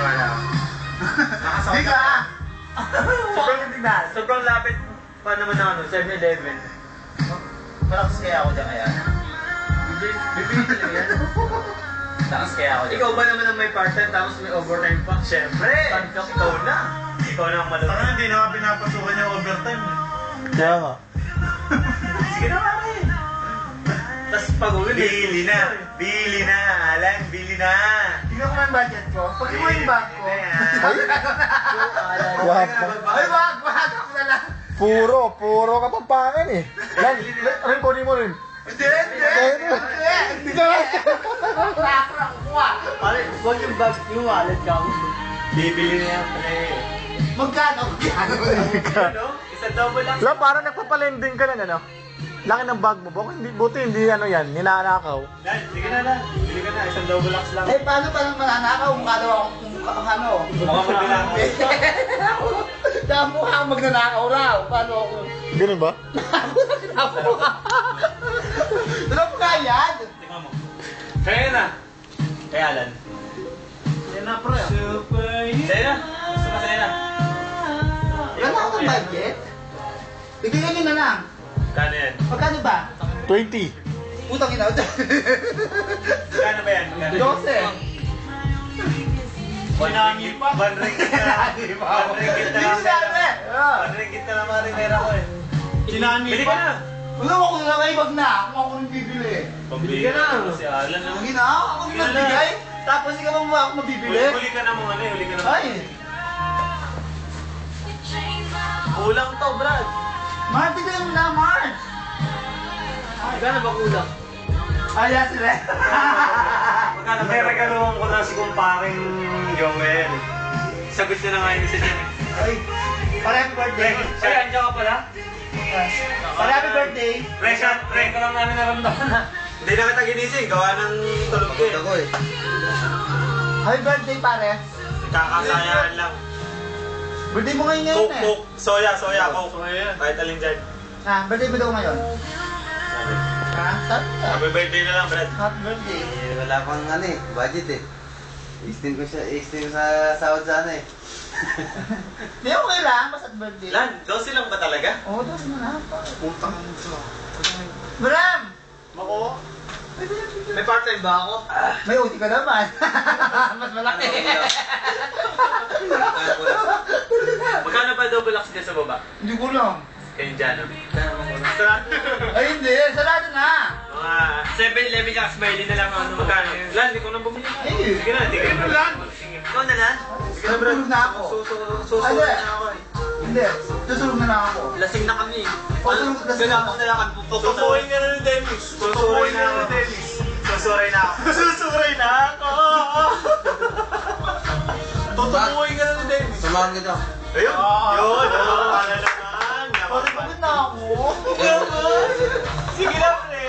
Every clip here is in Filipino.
wala. Hindi ka! Sobrang lapit pa naman na 7-Eleven. Malakas kaya ako dyan kaya. Bibili lang yan. Malakas kaya ako dyan. Ikaw ba naman ang may part-time tapos may overtime pa? Siyempre! Ikaw na! Ikaw na ang malaki. Parang hindi na nga pinapasukan yung overtime. Kaya nga. Sige na pare! Tapos pag-uwi, Bili na! Bili na! Alan, bili na! Tingnan ko na yung budget ko. Pag mo yung bag ko. Ay, wag! Ako na lang. Puro kapampangan eh. Yan, rin kunin mo rin. Hindi! Hindi ka lang. pare, huwag yung bag, yung wallet ka mo. Bibili na yan, pre. Magkano? Ano? Isa double lang. Wala, parang nagpapalending ka lang, ano? Laki ng bag mo. Buti hindi ano yan, ninanakaw. Lan, sige na lang. Bili ka na, isang double box lang. Eh, paano pa nang mananakaw? Mukha daw ako ano? Mukha mo lang. Dahil mukha akong magnanakaw raw. Paano ako? Ganun ba? Ano po kaya? Tingnan mo. Kaya na. Kaya Alan. Yan na, pre. Sa'yo na. Gusto mo sa'yo na. Wala akong budget? Bigyan nyo na lang. Kano yan? Magkano ba? 20. Utang ina. Kano ba yan? 12. Sinami pa. 1 ringgit na lang. 1 ringgit na lang. 1 ringgit na lang maring pera ko eh. Sinami Bili pa. ka na. Wala ako na lang, wag na. Ako nang bibili. Bili ka na. Si Alan na. Hindi na, ako Bili na. nagbigay. Tapos ikaw mo ako mabibili. Huli ka na mo ano eh. Huli ka na. Ay, Kulang to, Brad. Mark, bigyan mo na, Mark. Gano'n ba kulang? Ay, yes, sila. Magkano ba? May regaluhan ko na si kumparing Joel. Sagot na nga yun sa dyan. Ay, para happy birthday. Ay, andiyan ka pala? Para happy birthday. Pre ko lang namin naramdaman na. Hindi na kita ginising. Gawa ng tulog ko eh. Happy birthday, pare. Kakasayaan lang. Birthday mo ngayon Coke, eh. Coke. Soya, Coke. Kahit alin dyan. Ah, birthday mo daw ngayon. Ha? Sabi ka. Happy birthday na lang, Brad. Happy birthday. Eh, wala pang ano eh, budget eh. I-extend ko sa sahod sa ano eh. Hindi, okay lang. Basta birthday. Lan, 12 lang ba talaga? Oo, tapos mo na. Utang mo. Bram! Mako. May part-time ba ako? May OT ka naman. Mas malaki. Magkano ba double box dyan sa baba? Hindi ko lang. Kayo dyan, no? Sa Ay, hindi. Sarado na. mga 7-Eleven ka, Smiley na lang ako. Magkano? Lan, hindi ko nang bumili. Eh, Sige na, sige na. Lan! Ikaw na lang? Sige na, Brad. Susunod na ako. Susunod na ako eh. Hindi. Susunod na lang ako. Lasing na kami. Lasing na. Gagapang na lang kami. Susurin ka na ni Dennis. Susuray na ako. Susuray na ako. Susuray na ako! Tutubuhin ka na ni Dennis. Samahan ka daw. Ayun! Yun! Para naman! Pagod na ako. Sige na, pre!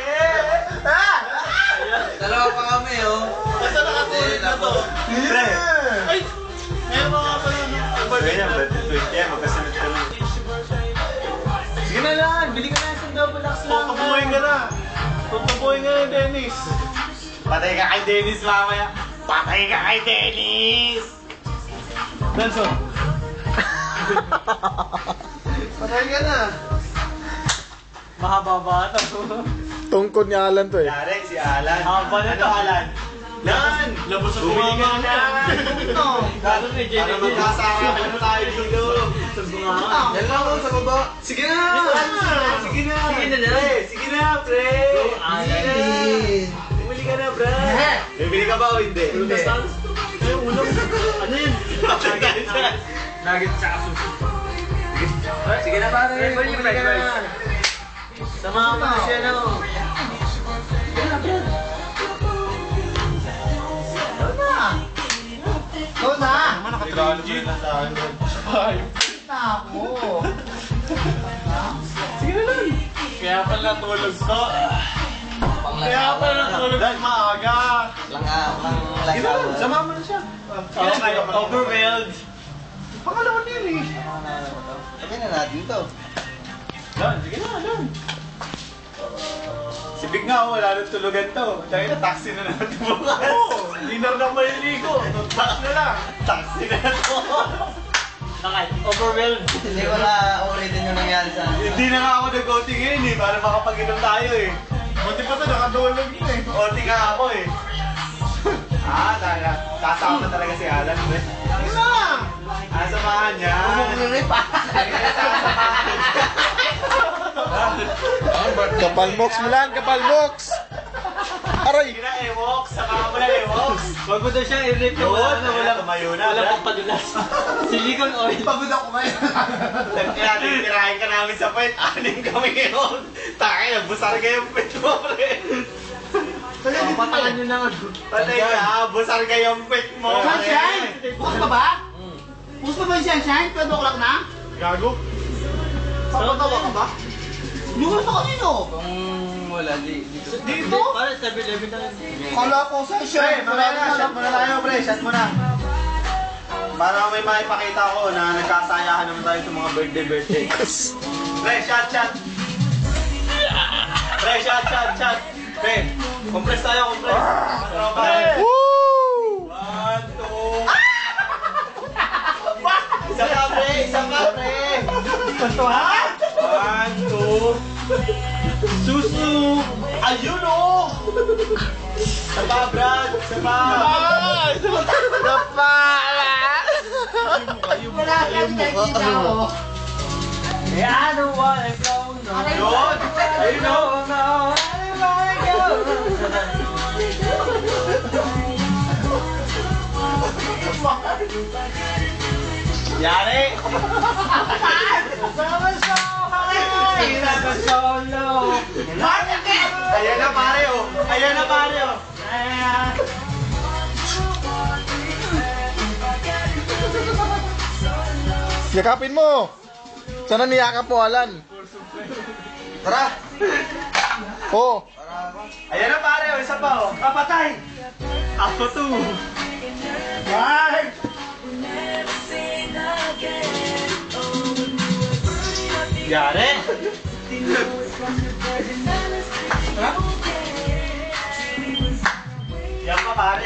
Ah! Dalawa pa kami oh. Basta nakatulog na to. Pre! Ay! Meron mga pala no? Ganyan, but 20 yan, magkasunod kami. Sige na lang, bili ka na isang double box lang. Tutubuhin ka na. Tutubuhin ka na ni Dennis. Patay ka kay Dennis mamaya. Patay ka kay Dennis! Benson. Patay ka na. Mahaba ba ito? Tungkod ni Alan to eh. Yari, si Alan. Haba na to, Alan? Lan! Labos sa Bumili ka na bunganga lang! Ito. Gano'n ni Jenny? Para magkasama na tayo dito. Sa bunganga. Yan lang oh, sa baba. Sige na! Sige na! Sige na lang! Sige na, pre! Sige na! Bumili ka na, bro! Bibili ka ba o hindi? Hindi. Yung ulo. Ano yun? Nugget tsaka sushi. Sige na, pare. Bumili ka na. Samahan mo na siya, no? Ikaw na. Naman naka-3G. Na ako. Sige na lang. Kaya pala tulog to. Kaya pala tulog maaga. Lang like Sige na lang, hour. sama mo na siya. Okay, overwhelmed. Pangalawa din eh. Sabihin na natin to. Lan, sige na, Lan. Si Si Big nga, wala nang tulugan to. Dahil na taxi na natin bukas. Oo, hindi na lang maliligo. Taxi na lang. Taxi na to. Bakit? Overwhelmed. Hindi wala ulitin yung nangyari sa akin. Hindi na nga ako nag-outing ngayon eh, para makapag-inom tayo eh. Buti pa to, nakadulog yun eh. Outing nga ako eh. Talaga. Kasama talaga si Alan. Ano na? Samahan niya. Bumulirip pa. Kapalbox mo lang, kapalbox! Aray! Sige na, Ewoks. Saka mo na, Ewoks. Wag mo daw siya i-rip yung Yun, walang tumayo na. walang pampadulas. Silicone oil. Pagod ako ngayon. Kaya titirahin ka namin sa puwet. Anin kami ngayon. Takay, nagbusar ka yung puwet mo, pre. Patangan nyo na nga. Patay ka, busar ka yung puwet mo. Sunshine! Bukas pa ba? Bukas pa ba yung sunshine? 12 o'clock na? Gago. Papatawa ka ba? Bukas pa kanino? Kung wala, dito. Dito? Para 7-11 na rin. Kala ko Pre, sunshine. mamaya na, shot muna tayo, pre. Shot muna. Para may maipakita ko na nagkasayahan naman tayo sa mga birthday. Pre, shot. Pre, shot. Pre, compress tayo, compress. Pre! Woo! 1, 2. Isa ka, pre. 1, 2. Susu! Ayun o! Isa pa, Brad! Isa pa! Wala ka nakikita ko. I don't wanna go, no. Yun! Ayun o! Yari! Ayan na, pare o! Yakapin mo! Sana niyakap mo, Alan? Tara! Oh! Ayan na, pare o! Isa pa o! Kapatay! Ako to! Bye! Yari! Yan pa, pare.